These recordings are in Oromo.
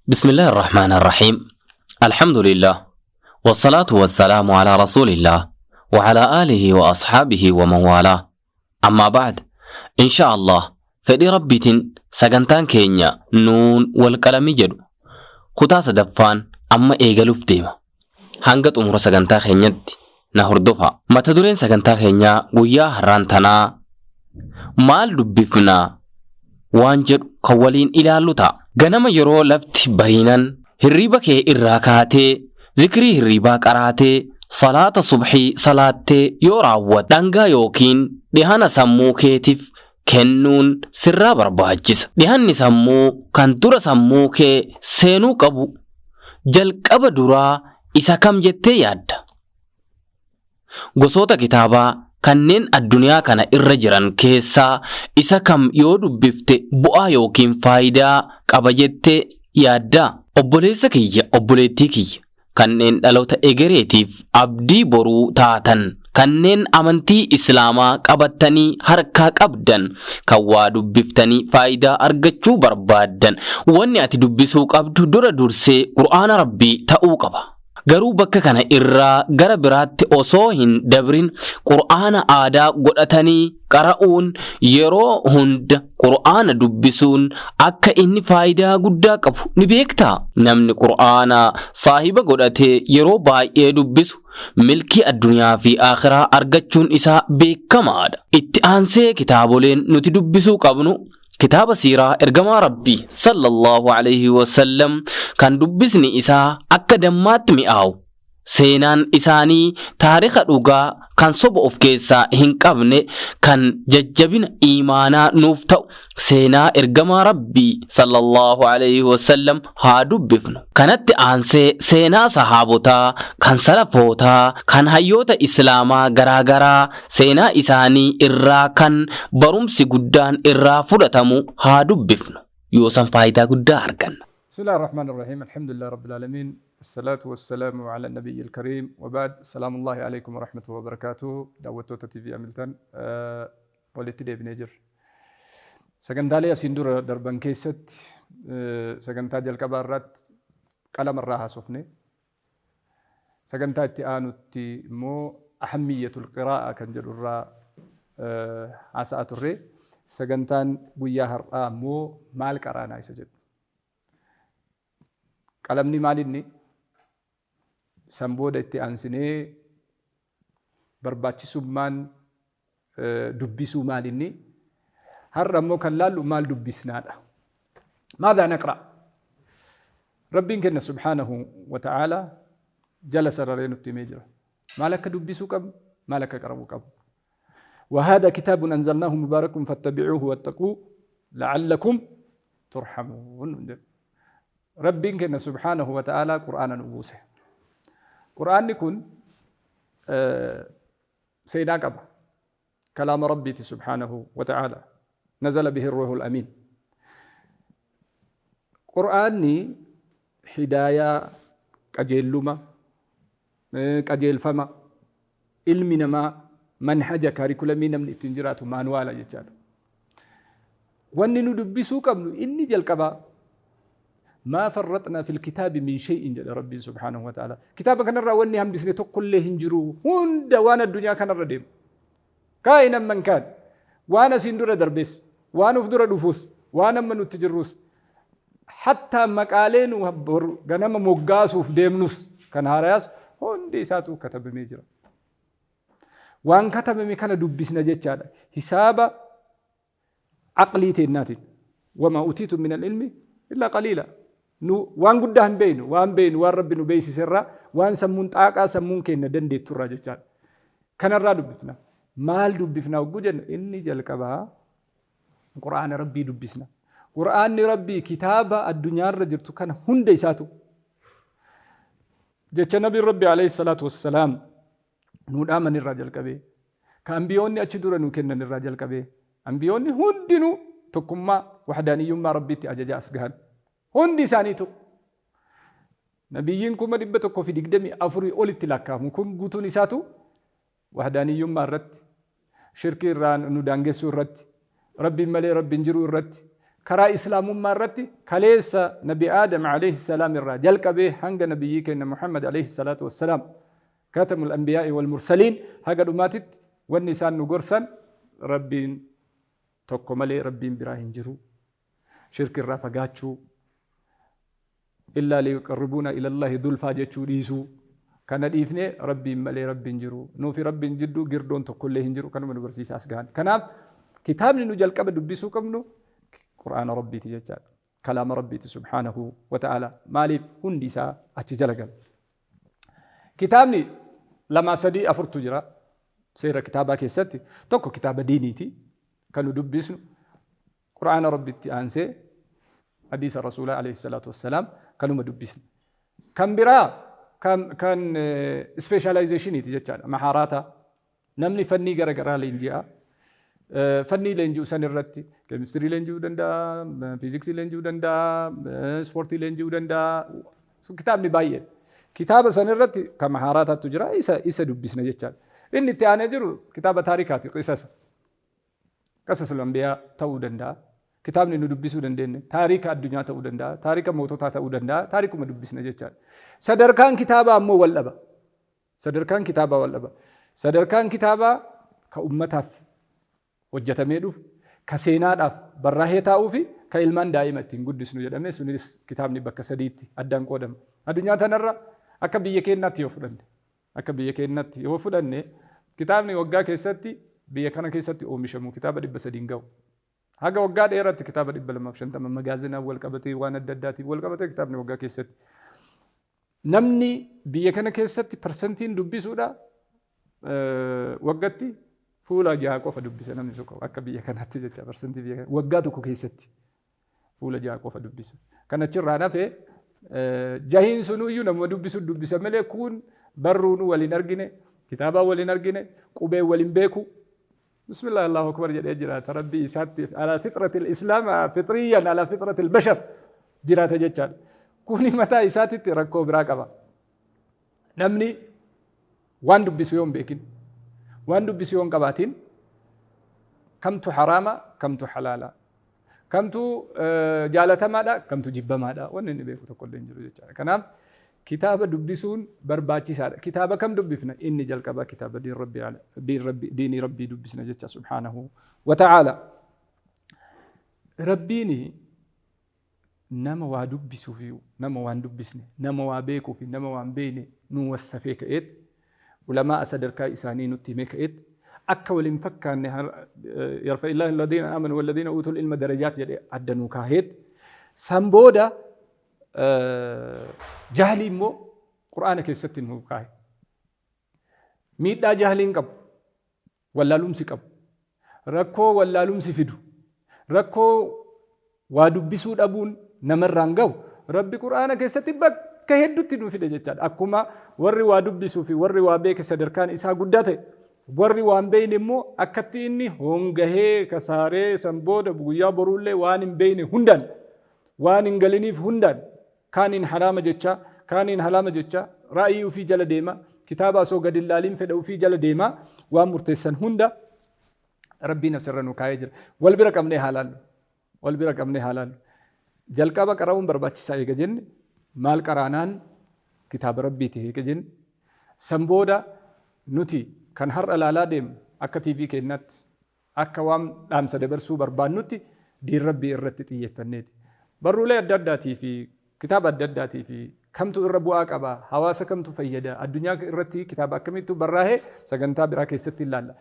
بسم الله الرحمن الرحيم. الحمد لله والصلاة والسلام على رسول الله وعلى آله وأصحابه ومن والاه. أما بعد، إن شاء الله فدي ربيتين سجنتان كينيا نون والكلام جدو خطاس دفان أما إيجالوف ديما هنگت أمور سجنتا خينيت نهردوفا ما تدرين سجنتا خينيا ويا هرانتنا مال دبفنا وانجر قوالين إلى اللتا ganama yeroo lafti bariinan hirriba kee irraa kaatee zikrii hirribaa qaraatee salaata subhii salaattee yoo raawwatte dhangaa yookiin dhihana sammuu keetiif kennuun sirraa barbaachisa. Dhihanni sammuu kan dura sammuu kee seenuu qabu jalqaba duraa isa kam jettee yaadda? Gosoota kitaabaa kanneen addunyaa kana irra jiran keessaa isa kam yoo dubbifte bu'aa yookiin faayidaa qaba jettee yaadda? Obboleessa kiyya obboleettii kiyya kanneen dhaloota egereetiif abdii boruu taatan kanneen amantii islaamaa qabattanii harkaa qabdan kan waa dubbiftanii faayidaa argachuu barbaaddan wanni ati dubbisuu qabdu dura dursee qur'aana rabbii ta'uu qaba. Garuu bakka kana irraa gara biraatti osoo hin dabrin qur'aana aadaa godhatanii qara'uun yeroo hunda qur'aana dubbisuun akka inni faayidaa guddaa qabu ni beektaa? Namni qur'aana saahiba godhatee yeroo baay'ee dubbisu milkii addunyaa fi akhiraa argachuun isaa beekamaadha. Itti aansee kitaaboleen nuti dubbisuu qabnu kitaaba siiraa ergamaa rabbii sallallahu alayhi wasallam kan dubbisni isaa akka dammaatti mi'aawu seenaan isaanii taariikha dhugaa kan soba of keessaa hin qabne kan jajjabina iimaanaa nuuf ta'u seenaa ergamaa rabbii sallallahu alayhi wasallam haa dubbifnu. Kanatti aansee seenaa sahaabotaa kan salafootaa kan hayyoota islaamaa garaagaraa seenaa isaanii irraa kan barumsi guddaan irraa fudhatamu haa dubbifnu yoo san faayidaa guddaa arganna. Bismillahir Rahmanir Rahim. Alhamdulillah Rabbil Alamin. الصلاة والسلام على النبي الكريم وبعد. السلام الله عليكم ورحمة الله وبركاته. دعوتو تي أملتن ولتدي بنجر سكندالي أسندور دربان كيست سكنتا جل كبارات كلام الراحة سفني سكنتا تيانو تي مو أهمية القراءة كان جرورا عساء الري سكنتان بياهر مو مال كرانا يسجد كلامني مالني سامبودا itti aansinee barbaachisummaan dubbisuu maalinni har'a immoo kan laallu maal dubbisnaadha. ماذا نقرأ؟ ربين كنا سبحانه وتعالى جلس ررين التميجر ما لك دبسوا كم ما لك قربوا كم وهذا كتاب أنزلناه مبارك فاتبعوه واتقوه لعلكم ترحمون. ربين كنا سبحانه وتعالى قرآن نبوسه قرآن يكون سيدنا قبل كلام ربي سبحانه وتعالى نزل به الروح الأمين. قرآني هداية كجيل لما كجيل فما علمنا ما منهج كاريكولمين من التنجرات مانوالا يجعل وأن ندبسوا قبل إني جل كبا ما فرطنا في الكتاب من شيء جل ربي سبحانه وتعالى. كتاب كان الرأوني هم بسنة كل هنجرو هند وانا الدنيا كان الرديم كائنا من كان وانا سندور دربس وانا فدور دفوس وانا من التجروس حتى مقالين وهبر غنم موغاس وفديمنوس كان هارياس هندي ساتو كتب ميجرا وان كتب مي كان دبسنا جيتشادا حساب عقلي تناتي وما أوتيتم من العلم إلا قليلا. نو وان قدام بين وان ربي نبيسي سرا وان سمون تاقا سمون كينا دندي ترى جيتشادا كان الرادو بفنا مال دبفنا وجوجن إني جل كبا قرآن ربي دبسنا قرآن ربي كتاب الدنيا رجرت كان هند يساتو جت نبي ربي عليه الصلاة والسلام نود آمن الرجال كبي كأنبيوني أشدور نوكن الرجال كبي أنبيوني هندنو تكما وحداني يوم ربي تأجج أسجهان هندي سانيتو نبيين كم ربتو في دقدمي أفري أولي تلاكا مكون قطو نساتو وحداني يوم مرت شرك الران ندانجسو رت ربي ملي ربي نجرو رت كرا إسلام مرت كليس نبي آدم عليه السلام الرجال كبه هنگ نبيك إن محمد عليه الصلاة والسلام كاتم الأنبياء والمرسلين هاga dhumaatitti wanni isaan nu gorsan rabbiin tokko malee rabbiin biraa hin jiru shirki irraa fagaachuu illaa liyuqarribuuna ila Allahi zulfaa jechuu dhiisuu kana dhiifnee rabbiin malee rabbiin jiru nuufi rabbiin jidduu girdoon tokkollee hin jiru kanuma nu barsiisaas gahan kanaaf kitaabni nu jalqaba dubbisuu qabnu qur'aana rabbiiti jechaadha kalaama rabbiiti subhaanahu wa ta'ala maaliif hundi isaa achi jala gala kitaabni lama sadii afurtu jira seera kitaabaa keessatti tokko kitaaba diiniiti kan nu dubbisnu qur'aana rabbitti aansee hadiisa rasuulaa alayhi salaatu wassalaam kanuma dubbisnu kan biraa kan specializationiti jechaadha mahaaraata namni fannii garagaraa leenji'a fannii leenji'u san irratti keemistirii leenji'uu danda'a fiiziksii leenji'uu danda'a ispoortii leenji'uu danda'a kitaabni baay'ee kitaaba san irratti kan mahaaraataatu jira isa dubbisna jechaadha inni itti aanee jiru kitaaba taarikaati qisas al-anbiyaa ta'uu danda'a kitaabni nu dubbisuu dandeenye taarika addunyaa ta'uu danda'a taarika moototaa ta'uu danda'a taarikuma dubbisna jechaadha sadarkaan kitaabaa ammoo wal dhaba sadarkaan kitaabaa ka ummataaf hojjetamee dhufu ka seenaadhaaf barraa'ee taa'uu fi ka ilmaan daa'ima ittiin guddisnu jedhamee sunis kitaabni bakka sadiitti addaan qoodama addunyaa tanarra akka biyya keenyaatti yoo fudhanne kitaabni waggaa keessatti biyya kana keessatti oomishamu kitaaba 300 ga'u haga waggaa dheeratti kitaaba 250 magaazinaa wal qabatee waan adda addaatiin wal qabatee kitaabni waggaa keessatti namni biyya kana keessatti persentiin dubbisuudha waggatti fuula 6 qofa dubbisa namni tokko akka biyya kanaatti jecha persentii biyya waggaa tokko keessatti fuula 6 qofa dubbisa kanachirraa nafee jahiin sunuyyuu nama dubbisa malee kun barruun waliin argine kitaaba waliin argine qubee waliin beeku bismillah allahu akbar jedhee jiraata rabbi isaatti ala fitratil islaam fitriyan ala fitratil bashar jiraata jechaadha kuni mataa isaatitti rakkoo biraa qaba namni waan dubbisu yoon beekin waan dubbisu yoon qabaatiin kamtu haraama kamtu halaala kamtu jaalatamaadha kamtu jibbamaadha wanni inni beeku tokkollee hin jiru jechaadha kanaaf kitaaba dubbisuun barbaachisaadha kitaaba kam dubbifna inni jalqabaa kitaaba diinii rabbii dubbisna jecha subhaanahu wa ta'ala rabbiini nama waa dubbisuuf nama waan dubbisne nama waa beekuuf nama waan beekne nu wassafee ka'eet ulamaa sadarkaa isaanii nutti himee ka'eet akka waliin fakkaanne yarfa illaahi alladhiina aamanu walladhiina uutul ilma darajaat jedhee adda nuu kaaheet san booda jahli immoo qur'aana keessatti nuu kaahe miidhaa jahliin qabu wallaalumsi qabu rakkoo wallaalumsi fidu rakkoo waa dubbisuu dhabuun namarraan gahu rabbi qur'aana keessatti bakka hedduutti nuu fide jechaadha akkuma warri waa dubbisuu fi warri waa beeke sadarkaan isaa guddaa ta'e warri waan beeyne immoo akkatti inni hongahee kasaaree san booda guyyaa boruullee waan hin beeyne hundaan waan hin galiniif hundaan kaaniin haraama jecha kaaniin halaama jecha raa'ii ufii jala deema kitaaba osoo gad hin laaliin fedha ufii jala deema waan murteessan hunda rabbiin asirra nu kaayee jira wal bira qabnee haalaallu jalqaba qara'uun barbaachisaa eega jenne maal qaraanaan kitaaba rabbiiti eega jenne san booda nuti kan har'a laalaa deemu akka TV keenyaatti akka waan dhaamsa dabarsuu barbaannutti diin rabbii irratti xiyyeeffanneeti barruulee adda addaatii fi kitaaba adda addaatii fi kamtu irra bu'aa qaba hawaasa kamtu fayyada addunyaa irratti kitaaba akkamitti barraa'ee sagantaa biraa keessatti ilaalla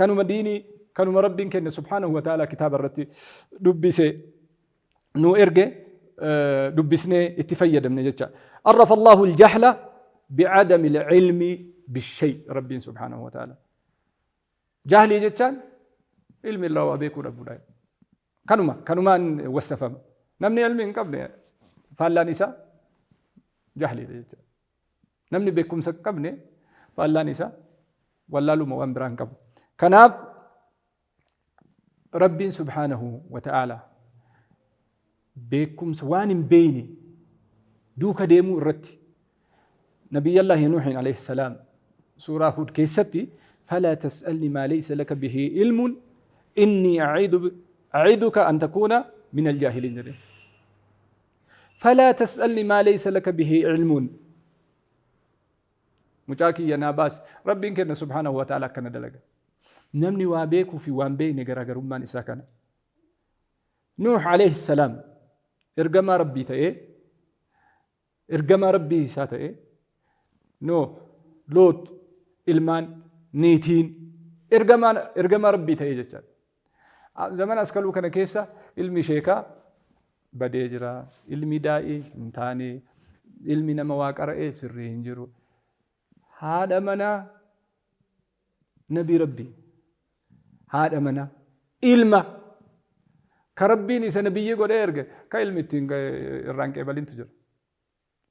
kanuma diinii kanuma rabbiin keenya subhaanahu wa ta'ala kitaaba irratti dubbise nu erge dubbisnee itti fayyadamne jecha arrafa Allahu al-jahla bi'adami al-ilmi بالشيء ربي سبحانه وتعالى جهلي جتان علم الله وابيكو ربنا كانوا وسفهم namni ilmi hin qabne faallaan isaa jahliidha jechuudha. namni beekumsa hin qabne faallaan isaa wallaaluma waan biraan qabu. kanaaf rabbiin subhaanahu wa ta'ala beekumsa waan hin beeyne duuka deemuu irratti nabiyyallaahi nuuhin alayhi salaam suuraa Hud keessatti falaa tas'alni maa laysa laka bihi ilmun inni a'iduka an takuuna min aljaahiliin jedhe. falaa tas'alni maa laysa laka bihi ilmun mucaa kiyya naa baasi. rabbiin kenna subhaanahu wa ta'ala akkana dalaga. namni waa beekuu fi waan beeyne garaagarummaan isaa kana. nuuh alayhi salaam ergamaa rabbii ta'ee ergamaa rabbii isaa ta'ee nuuh loot ilmaan niitiin ergamaa rabbii ta'ee jechaadha. zaman askaluu kana keessa ilmi sheekaa badee jira, ilmi daa'ii hin taane, ilmi nama waa qara'ee sirrii hin jiru. haadha manaa nabii rabbii, haadha manaa ilma ka rabbiin isa nabiyyi godhee erge ka ilmi ittiin irraan qeebalintu jira.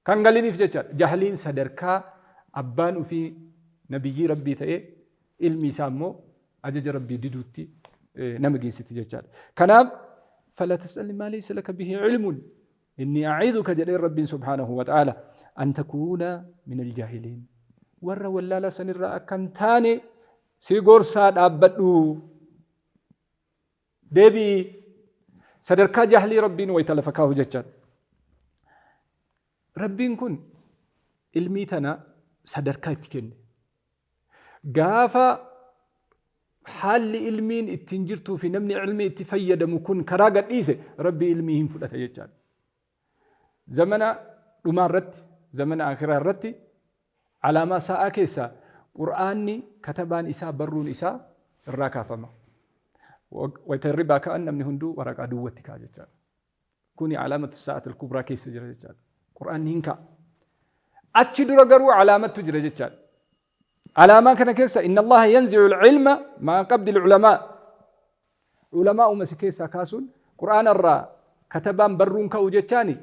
kan galiniif jechaadha. jahliin sadarkaa abbaan ufii nabiyyi rabbii ta'ee ilmi isaa immoo ajaja rabbii diduutti nama geessiti jechaadha. kanaaf فلا تسألني ما ليس لك به علم إني أعيذك جدير رب سبحانه وتعالى أن تكون من الجاهلين. ورّا ولا لا سنرى أكنتاني سيغور ساد أبدو دبي صدرك جهلي ربين ويتلفكاه جتان. ربين كن الميتنا صدرك تكن غافا حال علمين اتنجرتو في نمني علمي اتفيد مكون كراغت إيسي ربي علميهم فلتا يجان. زمنا دمان رت زمن آخرة رت على ما ساء كيسا قرآني كتبان إساء برون إساء الراكا فما ويتربا كأن من هندو ورقا دوتك جان. كوني علامة الساعة الكبرى كيس جرى جان. قرآن هنكا أتشد رقروا علامة تجرى جان. على ما كان كيسا إن الله ينزع العلم مع قبض العلماء. علماء مسكيسا كاسون قرآن الرا كتبان برون كوجتاني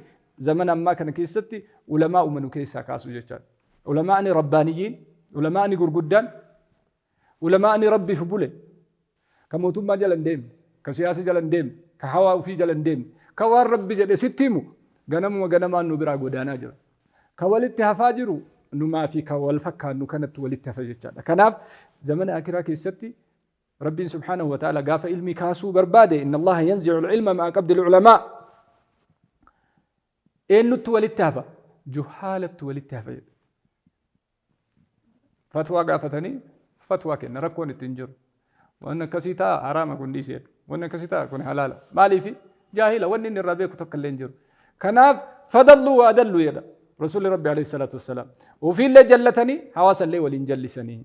زمن ما كان كيستي علماء من كيسا كاسو جتان. علماء ربانيين، علماء غرغدان، علماء ربي فبوله. كموتوم ما جلن ديم، كسياسة جلن ديم، كهوا وفي جلن ديم، كوار ربي جل ستيمو غنم وغنم نبرا غدانا جل. كوالت هفاجرو نما في كوال فكا انه كانت ولدت فجتان. كناف زمن اخره كيستي ربي سبحانه وتعالى غاف علمي كاسو برباده ان الله ينزع العلم مع قبض العلماء. انه ولدت هفا جهاله ولدت هفا فتوى غافتني فتوى كن ركون التنجر وان كسيتا حرام كون ديسيت وان كسيتا كون حلال مالي في جاهله وان الربيع كتكلنجر. كناف فضلوا وادلوا يدا رسول ربي عليه الصلاة والسلام وفي اللي جلتني حواس اللي ولين جلسني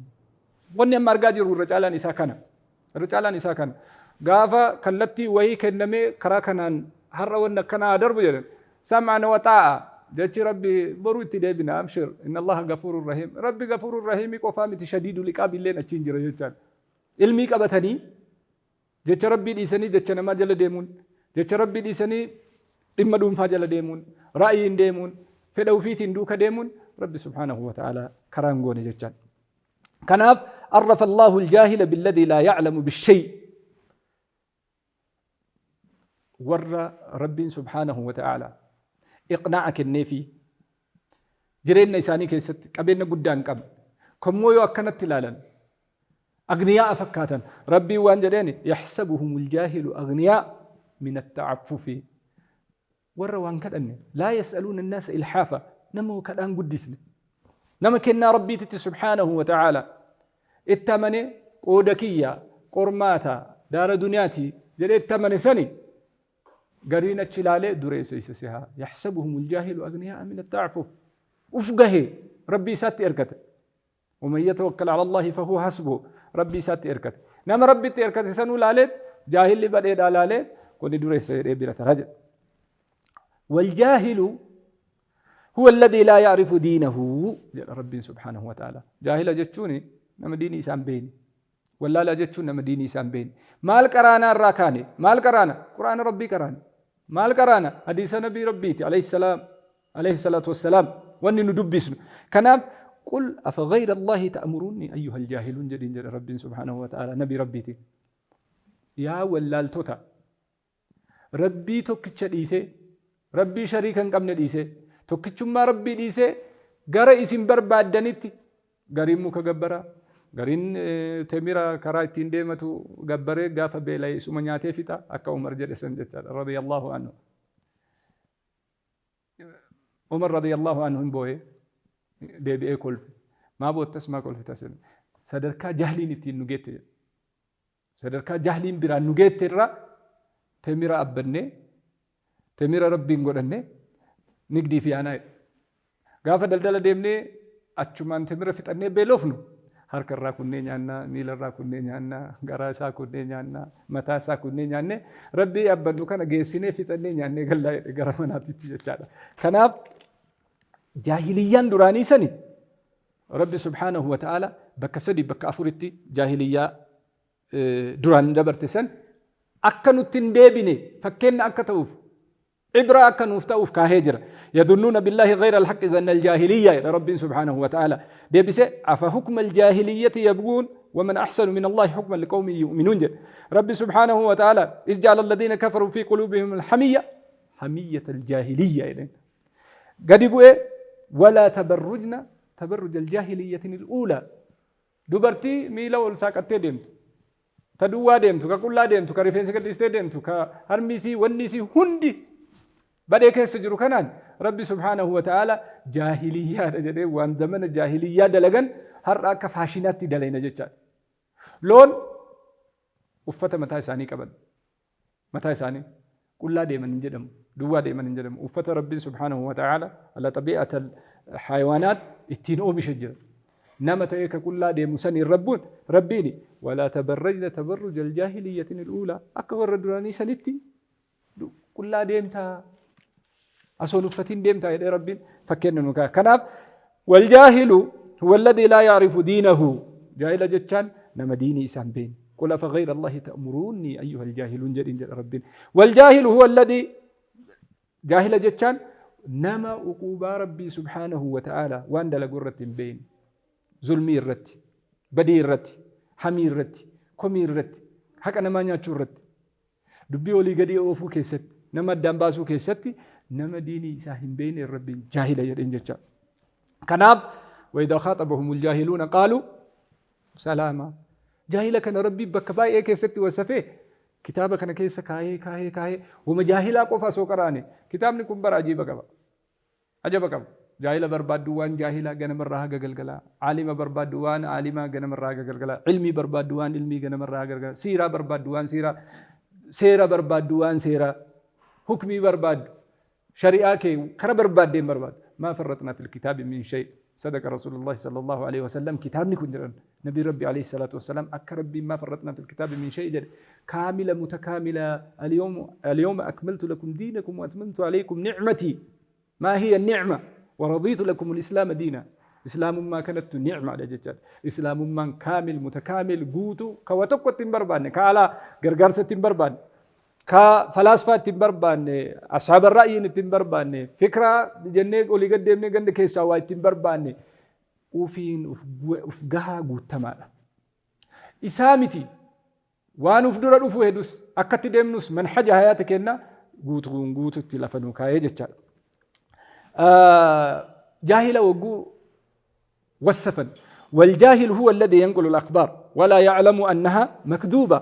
وني أما أرجع الرجال نساء كنا الرجال نساء كنا غافا كلتي وهي كنمي كراكنا هر ون كنا درب جل سمعنا وطاعة جت ربي بروت تدبنا أبشر إن الله غفور رحيم. ربي غفور رحيم كوفامي تشديد لقاب اللين أتشنجر جتان علمي كبتني جت ربي ديسني جت نما جل ديمون جت ربي ديسني إما دون فاجل ديمون رأي ديمون فدو فيتين دوكا ديمون ربي سبحانه وتعالى كرانغوني جتان. كناف عرف الله الجاهل بالذي لا يعلم بالشيء. ور ربي سبحانه وتعالى إقناعك النفي جرين نيساني كيست قبلنا قدان قبل كمو يو أكنت تلالا أغنياء فكاتا ربي وانجدين يحسبهم الجاهل أغنياء من التعفف. ور وان كدن لا يسألون الناس إلحافا نمو كدان قدسني نما كنا ربي تتي سبحانه وتعالى التمني قودكية قرماتا دار دنياتي جريت التمني سني قرينة شلالة دريسيسها يحسبهم الجاهل أغنياء من التعفف أفقه ربي سات إركت ومن يتوكل على الله فهو حسبه ربي سات إركت نما ربي تإركت سنو لالت جاهل لبدأ دالالت قد دريسي ربيرة رجل. والجاهل هو الذي لا يعرف دينه ربي سبحانه وتعالى. جاهل جتشوني نما ديني سام بيني ولا لا جتشون نما ديني سام بيني مال قرانا الراكاني مال قرانا قرآن ربي قراني maal qaraana hadiisa nabii rabbiiti alayhi salaatu wassalaam wanni nu dubbisnu kanaaf qul afa ghayra allahi ta'muruni ayyuha aljahiluun jedhin jedha rabbiin subhaanahu wa ta'ala nabii rabbiiti yaa wallaaltota rabbii tokkicha dhiise rabbii shariika hin qabne dhiise tokkichummaa rabbii dhiise gara isin barbaaddanitti gariin muka gabbara gariin temira karaa ittiin deematu gabbaree gaafa beela'e isuma nyaatee fixa akka Umar jedhe san jechaadha radiyallahu anhu Umar radiyallahu anhu hin boo'ee deebi'ee kolfe maa boottas maa kolfitas sadarkaa jahliin ittiin nu geette sadarkaa jahliin biraan nu geette irraa temira abbannee temira rabbiin godhanne nigdii fi aanaa gaafa daldala deemnee achumaan temira fixannee beelofnu harka irraa kunnee nyaannaa miila irraa kunnee nyaannaa garaa isaa kunnee nyaannaa mataa isaa kunnee nyaannee rabbii abbannu kana geessinee fixannee nyaannee gallaa gara manaatitti jechaadha kanaaf jaahiliyyaan duraanii sani rabbi subhaanahu wa ta'ala bakka sadii bakka afuritti jaahiliyyaa duraan dabarte san akka nutti hin deebine fakkeenna akka ta'uuf عبرة أكن وفتاوف كهجرة يظنون بالله غير الحق ظن الجاهلية إلى رب سبحانه وتعالى دي بس أفحكم الجاهلية يبغون ومن أحسن من الله حكما لقوم يؤمنون رب سبحانه وتعالى إذ جعل الذين كفروا في قلوبهم حمية الجاهلية إلين قد يقول ولا تبرجنا تبرج الجاهلية الأولى دبرتي ميلا والساقت ديمت تدوا ديمت كقولا ديمت كريفين سكت ديمت كهرميسي ونيسي هندي بدي كيس جرو كنان ربي سبحانه وتعالى جاهلية جدي وان زمن الجاهلية دلجن هر كفاشينات دلينا جتشا لون وفت متى ثاني قبل متى ثاني كل دائما نجدم دوا دائما نجدم وفت ربي سبحانه وتعالى على طبيعة الحيوانات التنو بشجر نما تيك كل دائما سني الربون ربيني ولا تبرجنا تبرج الجاهلية الأولى أكبر دراني سنتي كل دائما أصول فتين ديمتا يا ربي فكرنا نكا كناف والجاهل هو الذي لا يعرف دينه جاهل جتان نما ديني إسان بين قل فغير الله تأمروني أيها الجاهلون جدين ربي والجاهل هو الذي جاهل جتان نما أقوبا ربي سبحانه وتعالى وان دل قرة بين ظلمي الرت بدي الرت حمي الرت كمي الرت حق أنا ما نياتشو الرت دبي ولي قدي أوفو كيست نما الدنباسو كيستي نما ديني ساهم بين الرب جاهل يدين جتا كناب وإذا خاطبهم الجاهلون قالوا سلاما جاهل كان ربي بكباي كيستي وسفيه كتابك أنا كيس كاهي ومجاهلا قفا سوكراني كتابني كبر عجيب كبا عجب كبا جاهل بربادوان جاهلا جنم الرها جلجلا عالم بربادوان عالما جنم الرها جلجلا علمي بربادوان علمي جنم الرها جلجلا سيرة بربادوان سيرة بربادوان سيرة حكمي برباد شريعة كي كرا برباد دين برباد ما فرطنا في الكتاب من شيء صدق رسول الله صلى الله عليه وسلم كتاب نكون نبي ربي عليه الصلاة والسلام أكرب ما فرطنا في الكتاب من شيء جد كاملة متكاملة اليوم أكملت لكم دينكم وأتممت عليكم نعمتي ما هي النعمة ورضيت لكم الإسلام دينا إسلام ما كانت نعمة على جد إسلام من كامل متكامل قوتو كواتوكو تنبربان كالا غرغرسة تنبربان كفلاسفة تنبربان أصحاب الرأي تنبربان فكرة جنة قولي قد يمني قد كيسا واي تنبربان وفين وفقها قوت تمالا إسامتي وان افدر رفو هدوس أكت ديمنوس من حاجة حياتك إنا قوت التلفنو كاية جتشال جاهل وقو والسفن والجاهل هو الذي ينقل الأخبار ولا يعلم أنها مكذوبة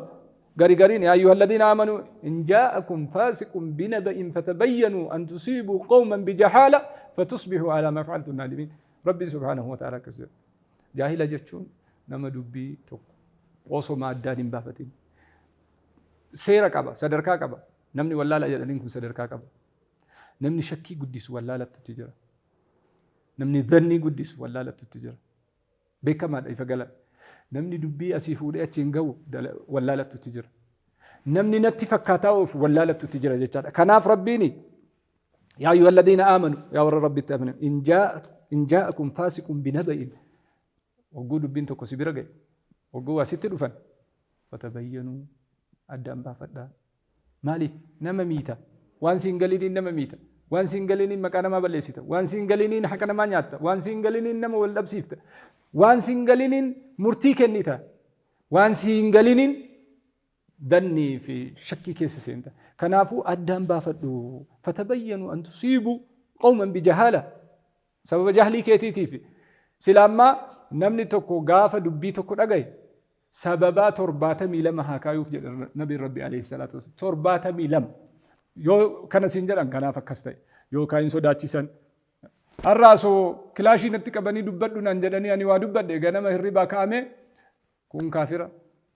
قريقرين يا أيها الذين آمنوا إن جاءكم فاسق بنبأ فتبينوا أن تصيبوا قوما بجهالة فتصبحوا على ما فعلتم نادمين ربي سبحانه وتعالى كذب جاهل جتشون نما دبي توك وصو ما الدادين بافتين سيرا كابا صدركا كابا نمني ولا لا يدلينكم صدركا كابا نمني شكي قدس ولا لا تتجرى نمني ذني قدس ولا لا تتجرى بكما إفقلا نمني دبي أسيفودي أتشنغو ولا لا تتجرى نمني نتي فكاتاو ولا لا تتجرى جتشاد كناف ربيني يا أيها الذين آمنوا يا ور ربي تأمنوا إن جاءكم فاسق بنبأ وقولوا بنتكم سبيرجي وقوا أسيت رفن فتبينوا أدام بافدا مالي نما ميتا waan siin galiiniin nama miita waan siin galiiniin maqaa namaa balleessita waan siin galiiniin haqa namaa nyaatta waan siin galiiniin nama wal dhabsiifta waan siin galiiniin murtii kennita waan siin galiiniin dannii fi shakkii keessa seenta kanaafuu addaan baafadhu fatabayyanu an tusiibu qawman bijahaala sababa jahlii keetiitiif silaammaa namni tokko gaafa dubbii tokko dhagaye sababaa 72 haa kaayuuf jedha nabiin rabbi alayhi salaatu wasallam 72 yoo kana siin jedhan kanaaf akkas ta'e yoo kaayin sodaachisan har'aasoo kilaashii natti qabanii dubbadhu naan jedhanii ani waa dubbadhe ganama hirribaa kaa'ame kun kaafira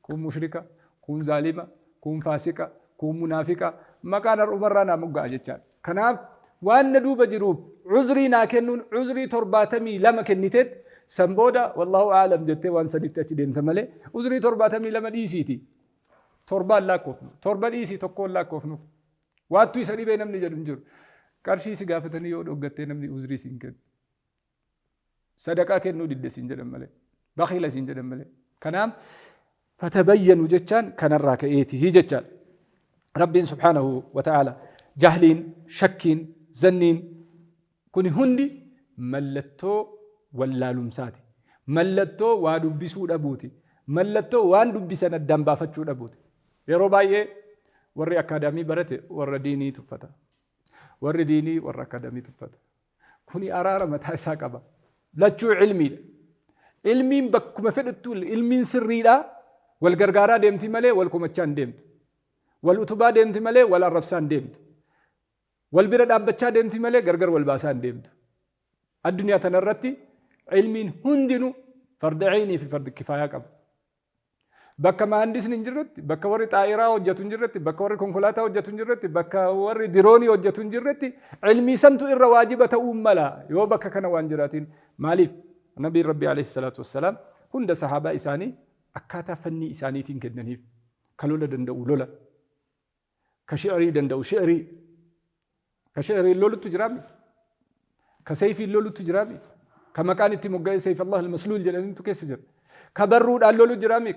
kun mushrika kun zaalima kun faasiqa kun munaafiqa maqaan har'umarraa naa mogga'a jechaadha kanaaf waan na duuba jiruuf cuzrii naa kennuun cuzrii 72 kenniteet سنبودا والله أعلم جتة وان سديت أشدين ثمله أزري تربة ثمي لما ديسيتي تربة لا كفن تربة ديسي تقول لا كفن واتوي سدي بينام نجار نجور كارشي سقافتني يود أوجتة نمني أزري سينكد صدقة كنو ديد سينجر مله بخيل سينجر مله كنام فتبين وجتان كان الراك إيتي هي جتان رب سبحانه وتعالى جهلين شكين زنين كوني هندي ملتو wallaalumsaati mallattoo waa dubbisuu dhabuuti mallattoo waan dubbisan addaan baafachuu dhabuuti yeroo baay'ee warri akaadaamii barate warra diinii tuffata warri diinii warra akaadaamii tuffata kuni araara mataa isaa qaba lachuu ilmiidha ilmiin bakkuma fedhattu ilmiin sirriidha wal gargaaraa deemti malee wal komachaan deemtu wal utubaa deemti malee wal arrabsaan deemtu wal bira dhaabbachaa deemti malee gargar wal baasaan deemtu addunyaa tanarratti علمين هندنو فرد عيني في فرد كفاية قب بكا مهندس نجرت بكا وري طائرة وجتون جرت بكا وري كونكولاتا وجتون جرت بكا وري دروني وجتون جرت علمي سنتو الرواجبة أملا يو بكا كان وانجراتين ماليف النبي ربي عليه الصلاة والسلام هند صحابة إساني أكاتا فني إساني تنكدنهيف كلولا دندو لولا كشعري دندو شعري كشعري لولو تجرامي كسيفي لولو تجرامي كما كانت مجاي سيف الله المسلول جلالين تكسجر كبرود اللولو جرامي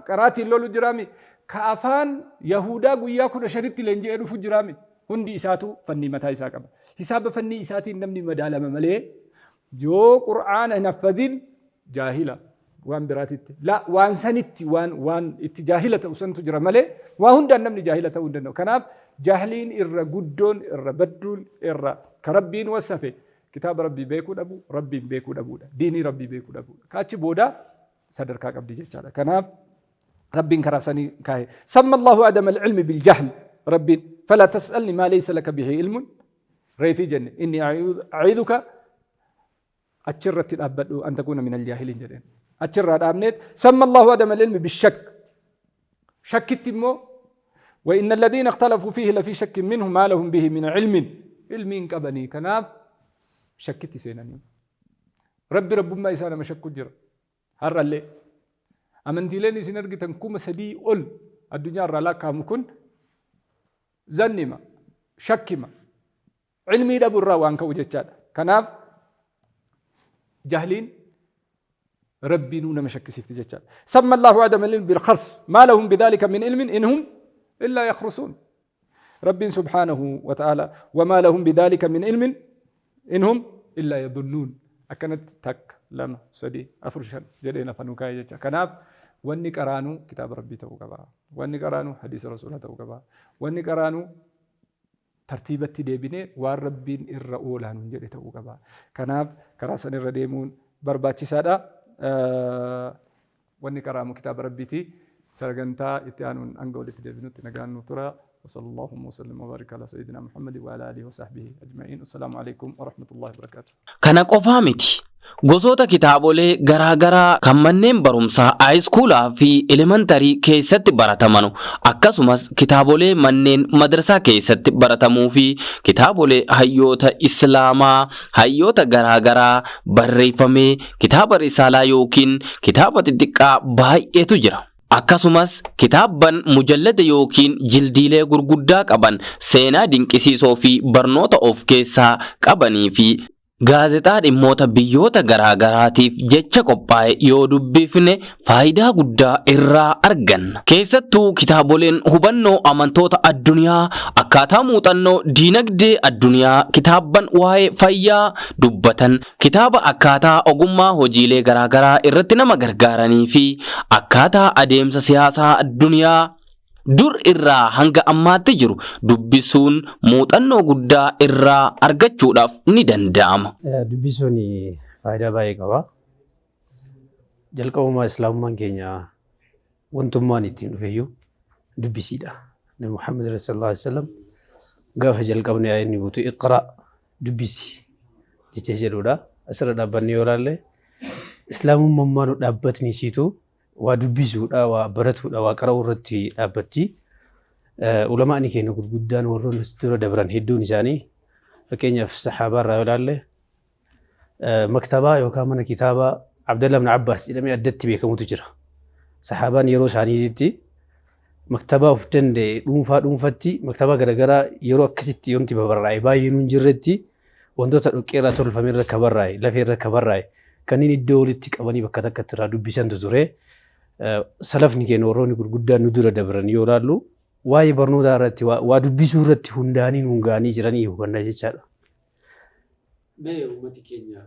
كراتي اللولو جرامي كأفان يهودا قوياكو نشرت لنجي أدو فجرامي هندي إساتو فني متى إساكب حساب فني إساتي نمني مدالة مملي جو قرآن نفذين جاهلة وان براتت لا وان سنت وان اتجاهلة وسنت جرملي وهند نمني جاهلة وندنو كناب جاهلين إر قدون إر بدون إر كربين وسفي كتاب ربي بيكو دبو ربي بيكو دبو ديني ربي بيكو دبو كاتش بودا صدر كاك بدي جتشالا كناف ربي كراسني كاي سمى الله عدم العلم بالجهل ربي فلا تسألني ما ليس لك به علم ريفي جنة إني أعيذك أتشرت الأبد أن تكون من الجاهلين جدين أتشر الأبنيت سمى الله عدم العلم بالشك شك التمو وإن الذين اختلفوا فيه لفي شك منه ما لهم به من علم كبني كناف شكتي سيناني رب ما يسانا ما شكو جرا هر اللي أمنتي لين سينرجع تنكم سدي أول الدنيا رلا كامكون زنما شكما علمي دبر روانك وجتشاد كناف جهلين ربي نونا مشك سيفت جتشاد سمى الله عدم العلم بالخرس ما لهم بذلك من علم إنهم إلا يخرسون رب سبحانه وتعالى وما لهم بذلك من علم إنهم إلا يظنون أكنت تك لما سدي أفرشان جدينا فنوكاي جتا كناب واني قرانو كتاب ربي توقبا واني قرانو حديث رسول توقبا واني قرانو ترتيبة ديبيني والربين الرؤولان جدي توقبا كناب كراسن الرديمون برباتي سادا واني قرانو كتاب ربي تي سرغنتا اتيانون أنقولت ديبينو تنقان نطرا وصلى الله وسلم وبارك على سيدنا محمد وعلى آله وصحبه أجمعين السلام عليكم ورحمة الله وبركاته كان قفامتي gosoota kitaabolee garaagaraa kan manneen barumsaa haayiskuulaa fi elementarii keessatti baratamanu akkasumas kitaabolee manneen madrasaa keessatti baratamuu fi kitaabolee hayyoota islaamaa hayyoota garaagaraa barreeffamee kitaaba risaalaa yookiin kitaaba xixiqqaa baay'eetu jira. akkasumas kitaabban mujallada yookiin jildiilee gurguddaa qaban seenaa dinqisiisoo fi barnoota of keessaa qabanii fi Gaazexaa dhimmoota biyyoota garaagaraatiif jecha qophaa'e yoo dubbifne faayidaa guddaa irraa arganna. Keessattuu kitaaboleen hubannoo amantoota addunyaa, akkaataa muuxannoo diinagdee addunyaa, kitaabban waa'ee fayyaa dubbatan, kitaaba akkaataa ogummaa hojiilee garaagaraa irratti nama gargaaranii fi akkaataa adeemsa siyaasaa addunyaa dur irraa hanga ammaatti jiru dubbisuun muuxannoo guddaa irraa argachuudhaaf ni danda'ama. Dubbisuun faayidaa baay'ee qaba. Jalqabuma islaamummaan keenya wantummaan ittiin dhufeyyuu dubbisiidha. Nabi Muhammad sallallahu alaihi wasallam gaafa jalqabne inni buutu iqra dubbisi jechee jedhudha. Asirra dhaabbanni yoo ilaalle islaamummaan dhaabbatni siitu waa dubbisuudha, waa baratuudha, waa qara'uu irratti dhaabbatti. Ulamaa'ni keenya gurguddaan warroon as dura dabran hedduun isaanii fakkeenyaaf sahaabaa irraa yoo ilaalle maktabaa yookaan mana kitaabaa Abdallah ibn Abbaas jedhamee addatti beekamutu jira. Sahaabaan yeroo isaaniitti maktabaa of danda'e dhuunfatti maktabaa garaagaraa yeroo akkasitti yoomti babarraa'e baay'ee nuun jirretti wantoota dhoqqee irraa tolfame irra kabarraa'e, lafee irra kabarraa'e kanneen iddoo walitti qabanii bakka takkatti irraa dubbisantu ture. Salafni keenya warroonni gurguddaan nu dura dabran yoo ilaallu waa'ee barnootaa irratti waa dubbisuu irratti hundaanii nuun ga'anii jiranii hubanna jechaadha. Mee uummati keenya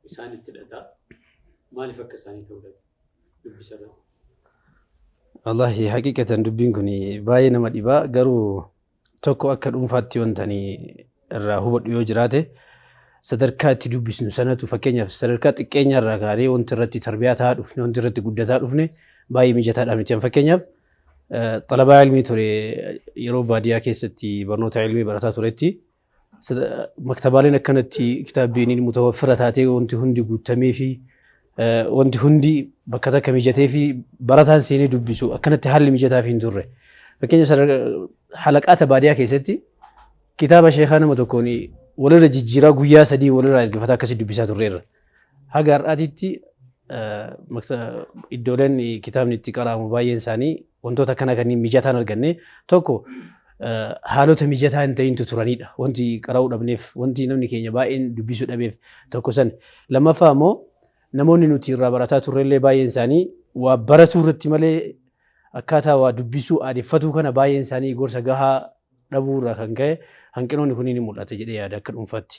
isaanitti hidhataa maaliif akka isaanii ta'uu dubbisa irratti? Wallaahi haqiqatan dubbiin kun baay'ee nama dhibaa garuu tokko akka dhuunfaatti wantanii irraa hubadhu yoo jiraate sadarkaa itti dubbisnu sanatu fakkeenyaaf sadarkaa xiqqeenya irraa kaanee wanti irratti tarbiyaa ta'aa dhufne wanti irratti guddataa dhufne baay'ee mijataadha miti. Fakkeenyaaf xalabaa ilmii ture yeroo baadiyyaa keessatti barnoota ilmii barataa turetti maktabaaleen akkanatti kitaabbiin mutawaffira taatee wanti hundi guutamee fi wanti hundi bakka takka mijatee fi barataan seenee dubbisu akkanatti haalli mijataa fi hin turre. Fakkeenyaaf halaqaata baadiyyaa keessatti kitaaba sheekaa nama tokkoon walirra jijjiiraa guyyaa sadii walirraa ergifata akkasii dubbisaa turreerra. Haga har'aatitti iddooleen kitaabni itti qara'amu baay'een isaanii wantoota akkana kanneen mijataan arganne tokko haalota mijataa hin ta'intu turanidha. Wanti qara'uu dhabneef wanti namni keenya baay'een dubbisuu dhabeef tokko san. Lammaffaa immoo namoonni nuti irraa barataa turrellee baay'een isaanii waa baratuu irratti malee akkaataa waa dubbisuu aadeffatuu kana baay'een isaanii gorsa gahaa dhabuu irraa kan ka'e hanqinoonni kunniin mul'ata jedhee yaada akka dhuunfaatti.